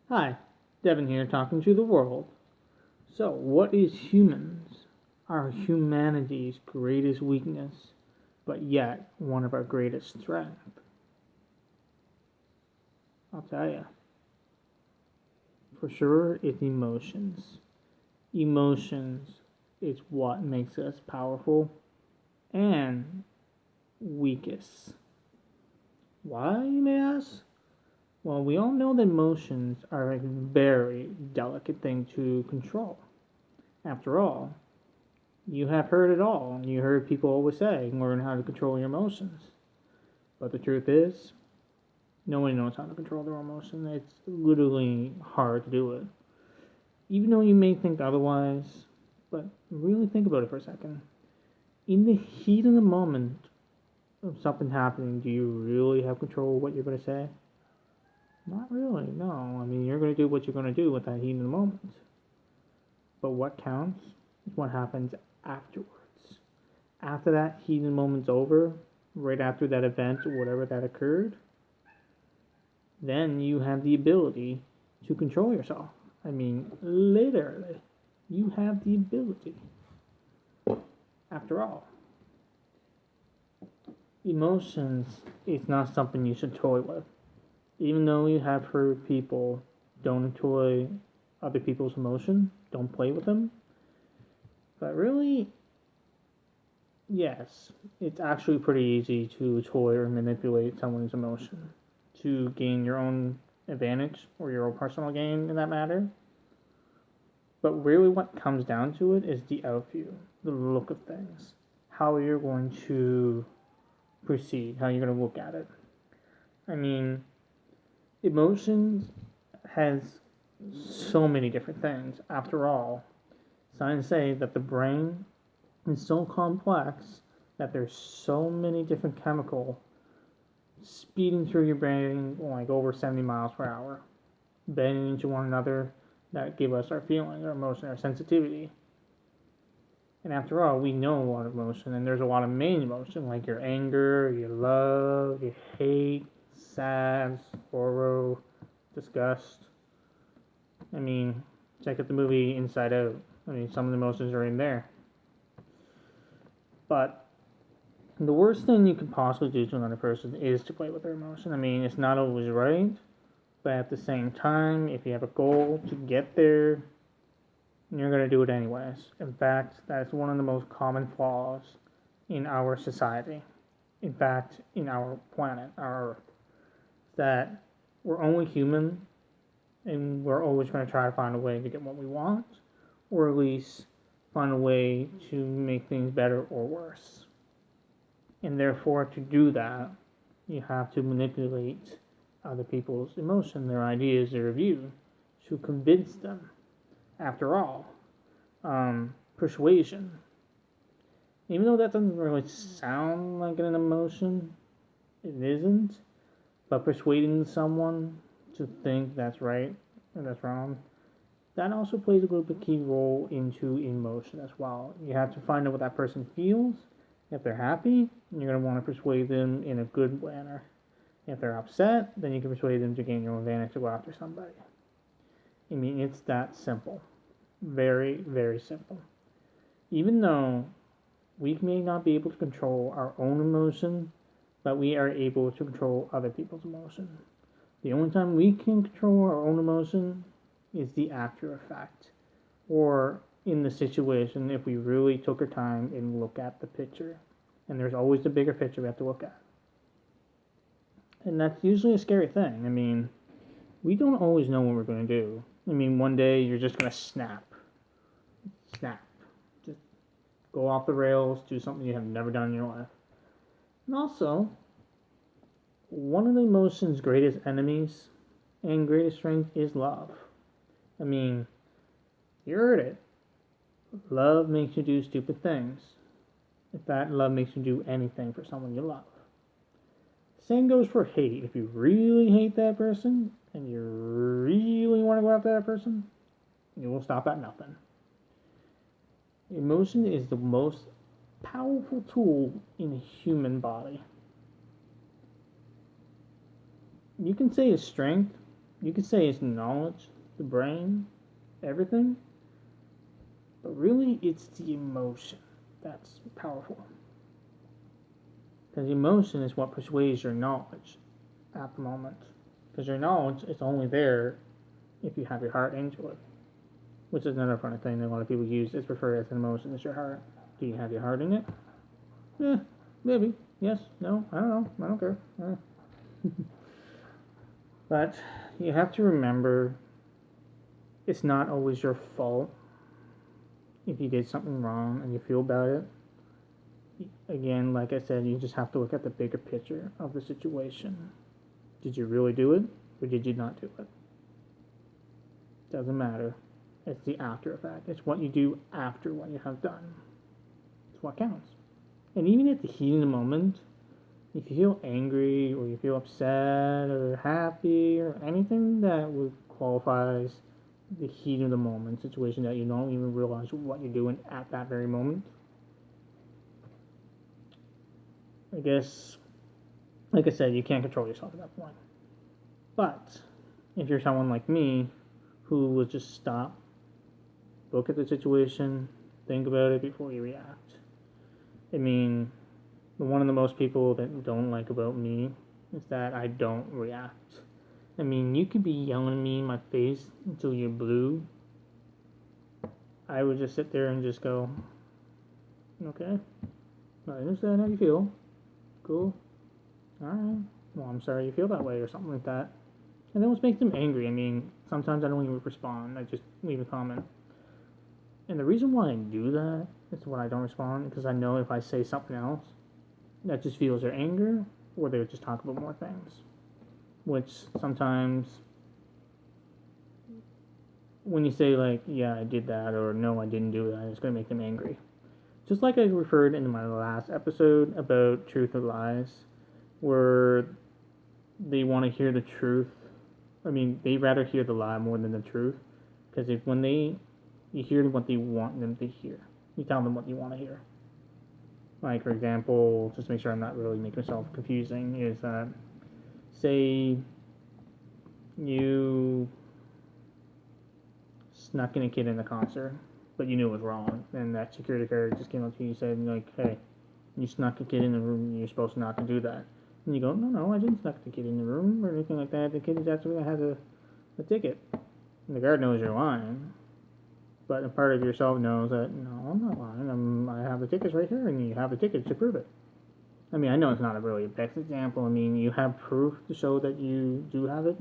Hi, Devin here talking to the world. So, what is humans? Our humanity's greatest weakness, but yet one of our greatest strengths. I'll tell you. For sure, it's emotions. Emotions is what makes us powerful and weakest. Why, you may ask? Well, we all know that emotions are a very delicate thing to control. After all, you have heard it all. You heard people always say, learn how to control your emotions. But the truth is, nobody knows how to control their emotions. It's literally hard to do it. Even though you may think otherwise, but really think about it for a second. In the heat of the moment of something happening, do you really have control of what you're going to say? Not really, no. I mean, you're going to do what you're going to do with that heat in the moment. But what counts is what happens afterwards. After that heat in the moment's over, right after that event or whatever that occurred, then you have the ability to control yourself. I mean, literally, you have the ability. After all, emotions is not something you should toy with. Even though you have heard people don't toy other people's emotion, don't play with them. But really, yes, it's actually pretty easy to toy or manipulate someone's emotion to gain your own advantage or your own personal gain in that matter. But really, what comes down to it is the outview, the look of things, how you're going to proceed, how you're going to look at it. I mean, emotions has so many different things. After all, science say that the brain is so complex that there's so many different chemicals speeding through your brain like over 70 miles per hour, bending into one another that give us our feeling, our emotion, our sensitivity. And after all, we know a lot of emotion, and there's a lot of main emotion like your anger, your love, your hate, sad, horror, disgust. I mean, check out the movie Inside Out. I mean, some of the emotions are in there. But the worst thing you could possibly do to another person is to play with their emotion. I mean, it's not always right, but at the same time, if you have a goal to get there, you're going to do it anyways. In fact, that's one of the most common flaws in our society. In fact, in our planet, our Earth, that we're only human and we're always going to try to find a way to get what we want, or at least find a way to make things better or worse. And therefore, to do that, you have to manipulate other people's emotion, their ideas, their view, to convince them. After all, persuasion. Even though that doesn't really sound like an emotion, it isn't. But persuading someone to think that's right or that's wrong, that also plays a little bit key role into emotion as well. You have to find out what that person feels. If they're happy, you're going to want to persuade them in a good manner. If they're upset, then you can persuade them to gain your own advantage to go after somebody. I mean, it's that simple. Very, very simple. Even though we may not be able to control our own emotion, but we are able to control other people's emotion. The only time we can control our own emotion is the after effect, or in the situation if we really took our time and look at the picture. And there's always the bigger picture we have to look at. And that's usually a scary thing. I mean, we don't always know what we're going to do. I mean, one day you're just going to snap. Just go off the rails, do something you have never done in your life. And also, one of the emotion's greatest enemies and greatest strength is love. I mean, you heard it. Love makes you do stupid things. In fact, love makes you do anything for someone you love. Same goes for hate. If you really hate that person and you really want to go after that person, you will stop at nothing. Emotion is the most powerful tool in the human body. You can say it's strength, you could say it's knowledge, the brain, everything, but really it's the emotion that's powerful. Because emotion is what persuades your knowledge at the moment. Because your knowledge is only there if you have your heart into it. Which is another funny thing that a lot of people use is refer as an emotion as your heart. Do you have your heart in it? Maybe. Yes. No. I don't know. I don't care. But you have to remember it's not always your fault if you did something wrong and you feel about it. Again, like I said, you just have to look at the bigger picture of the situation. Did you really do it, or did you not do it? Doesn't matter. It's the after effect. It's what you do after what you have done. It's what counts. And even at the heat of the moment, if you feel angry or you feel upset or happy or anything that would qualifies the heat of the moment situation that you don't even realize what you're doing at that very moment, I guess, like I said, you can't control yourself at that point. But if you're someone like me who will just stop, look at the situation, think about it before you react. I mean, one of the most people that don't like about me is that I don't react. I mean, you could be yelling at me in my face until you're blue. I would just sit there and just go, okay, I understand how you feel. Cool. Alright. Well, I'm sorry you feel that way or something like that. And that just makes them angry. I mean, sometimes I don't even respond. I just leave a comment. And the reason why I do that is why I don't respond, because I know if I say something else, that just fuels their anger, or they would just talk about more things. Which sometimes, when you say like, yeah, I did that, or no, I didn't do that, it's going to make them angry. Just like I referred in my last episode about truth or lies, where they want to hear the truth. I mean, they rather hear the lie more than the truth, because you hear what they want them to hear. You tell them what you want to hear. Like, for example, just to make sure I'm not really making myself confusing, is say you snuck in a kid in the concert, but you knew it was wrong, and that security guard just came up to you and said, like, hey, you snuck a kid in the room, you're supposed not to do that. And you go, no, I didn't snuck the kid in the room or anything like that. The kid actually has a ticket. And the guard knows you're lying. But a part of yourself knows that, no, I'm not lying. I have the tickets right here, and you have the tickets to prove it. I mean, I know it's not a really best example. I mean, you have proof to show that you do have it.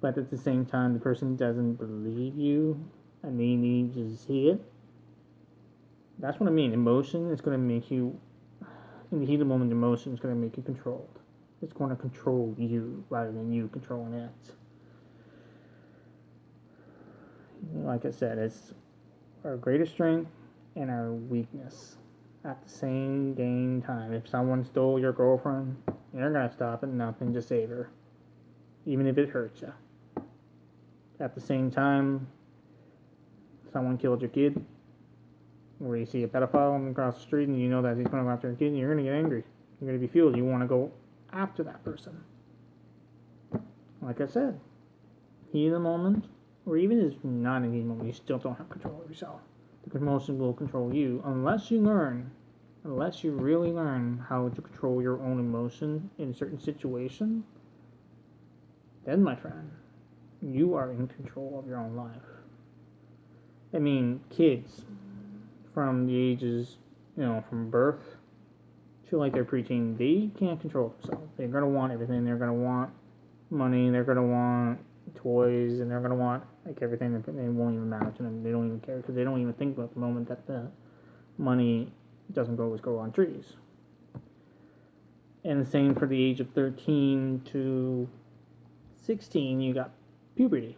But at the same time, the person doesn't believe you, and they need to see it. That's what I mean. Emotion is going to make you, in the heat of the moment, emotion is going to make you controlled. It's going to control you rather than you controlling it. Like I said, it's our greatest strength and our weakness at the same dang time. If someone stole your girlfriend, you're going to stop at nothing to save her, even if it hurts you. At the same time, someone killed your kid, or you see a pedophile across the street and you know that he's going to go after your kid, and you're going to get angry. You're going to be fueled. You want to go after that person. Like I said, heat of the moment, or even if it's not in the heat of the moment, you still don't have control of yourself. The emotion will control you unless you really learn how to control your own emotion in a certain situation. Then, my friend, you are in control of your own life. I mean, kids from the ages, from birth to like their preteen, they can't control themselves. They're going to want everything. They're going to want money. They're going to want toys, and they're going to want like everything. They won't even matter to them. They don't even care because they don't even think about the moment that the money doesn't always grow on trees. And the same for the age of 13 to 16, you got puberty.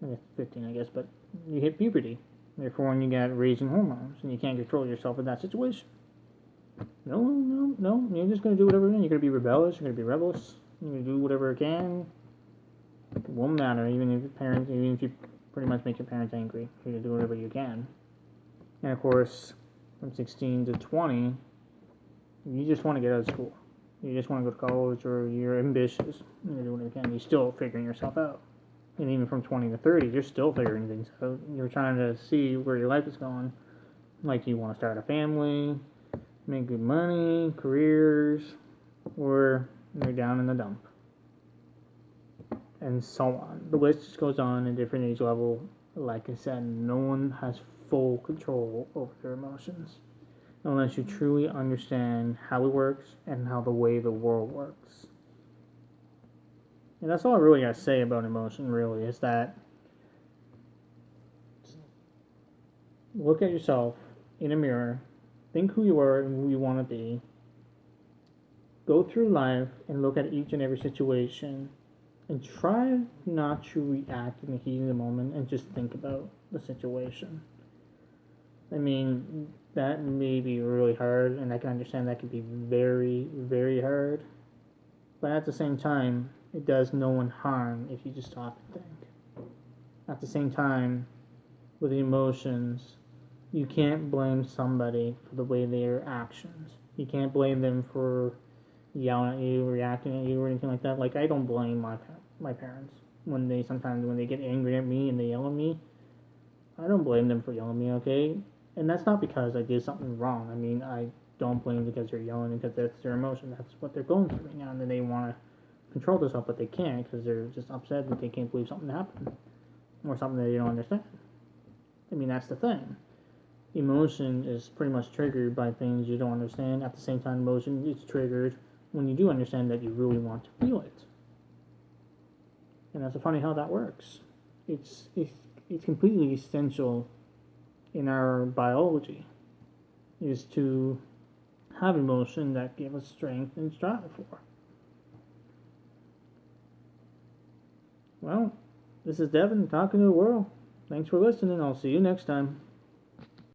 I guess 15, I guess, but you hit puberty. Therefore, when you get raising hormones, and you can't control yourself in that situation. No. You're just going to do whatever you're going to be rebellious. You're going to be rebellious. You're going to do whatever you can. It won't matter, even if you pretty much make your parents angry. You're going to do whatever you can. And of course, from 16 to 20, you just want to get out of school. You just want to go to college, or you're ambitious, and you're doing what you can. You're still figuring yourself out. And even from 20 to 30, you're still figuring things out. You're trying to see where your life is going. Like, you want to start a family, make good money, careers, or you're down in the dump. And so on. The list just goes on in different age level. Like I said, no one has full control over their emotions unless you truly understand how it works and how the way the world works. And that's all I really got to say about emotion, really, is that look at yourself in a mirror, think who you are and who you want to be, go through life and look at each and every situation, and try not to react in the heat of the moment and just think about the situation. I mean, that may be really hard, and I can understand that can be very, very hard. But at the same time, it does no one harm if you just stop and think. At the same time, with the emotions, you can't blame somebody for the way their actions. You can't blame them for yelling at you, reacting at you, or anything like that. Like, I don't blame my parents when they get angry at me and they yell at me. I don't blame them for yelling at me, okay? And that's not because I did something wrong. I mean, I don't blame them because they're yelling, because that's their emotion. That's what they're going through right now, and then they want to control themselves, but they can't because they're just upset that they can't believe something happened or something that they don't understand. I mean, that's the thing. Emotion is pretty much triggered by things you don't understand. At the same time, emotion is triggered when you do understand that you really want to feel it. And that's funny how that works. It's completely essential in our biology, is to have emotion that give us strength and strive for. Well, this is Devin talking to the world. Thanks for listening. I'll see you next time.